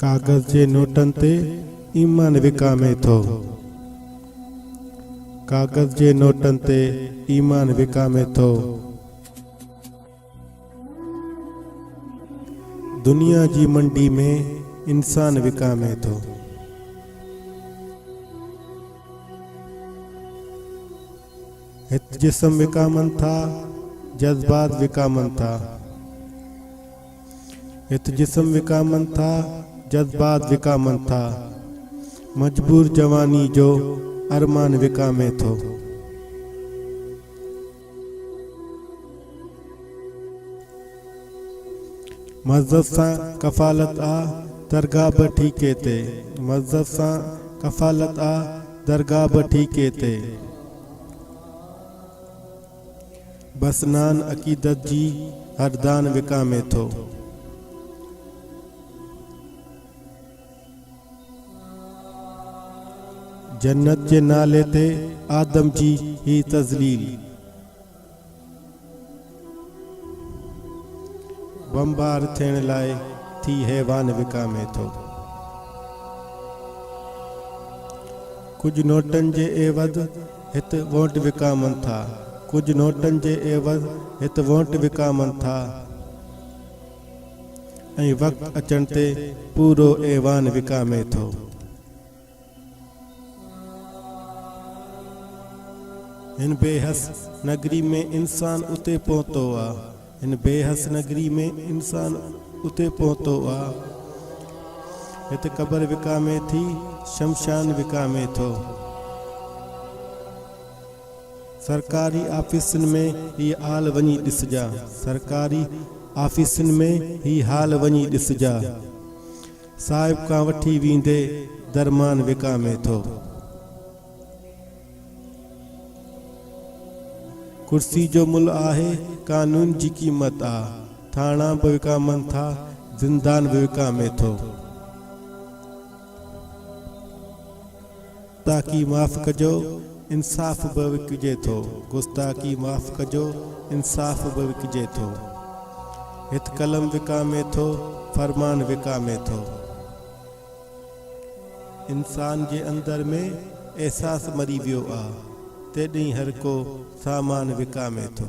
कागज़ जे नोटन ते ईमान विकामे थो। कागज़ जे नोटन ते ईमान विकामे थो। दुनिया जी मंडी में इंसान विकामे थो। हित जिस्म विकामन था, जज्बात विकामन था। हित जिस्म विकामन था, जज्बात विकामन था। मजबूर जवानी जो अरमान विकामे थो। मज़हब सां कफ़ालत आ दरगाह बि ठीके ते। मज़हब सां कफ़ालत आ दरगाह बि ठीके ते। बसनान अक़ीदत जी हरदान विकामे थो। जन्नत जे नाले ते आदम जी ही तज़लील। बमबार थियण लाइ थी हैवान विकामे थो। कुछ नोटन जे एवज़ हित वोट विकामन था। कुछ नोटन जे एवज़ हित वोट विकामन था। ऐं वक्त अचण ते पूरो ऐवान विकामे थो। हिन बेहस नगरी में इंसान उते पहुतो आ। हिन बेहस नगरी में इंसान उते पहुतो आ। हित कब्र विकामे थी, शमशान विकामे थो। सरकारी ऑफिसन में ही हाल वञी ॾिसजा। सरकारी ऑफिसन में ही हाल वञी ॾिसजा। साहिब खां वठी वेंदे दरमान विकामे थो। कुर्सी जो मुल आहे, कानून जी क़ीमत आ। थाणा बि विकामन था, ज़िंदान बि विकामे थो। गुस्ताखी माफ़ कजो, इंसाफ़ बि विकिजे थो। गुस्ताखी माफ़ कजो, इंसाफ़ बि विकिजे थो। हित कलम विकामे थो, फरमान विकामे थो। इंसान जे अंदर में एहसास मरी वियो आ, तेॾीं हर को सामान विकामे थो।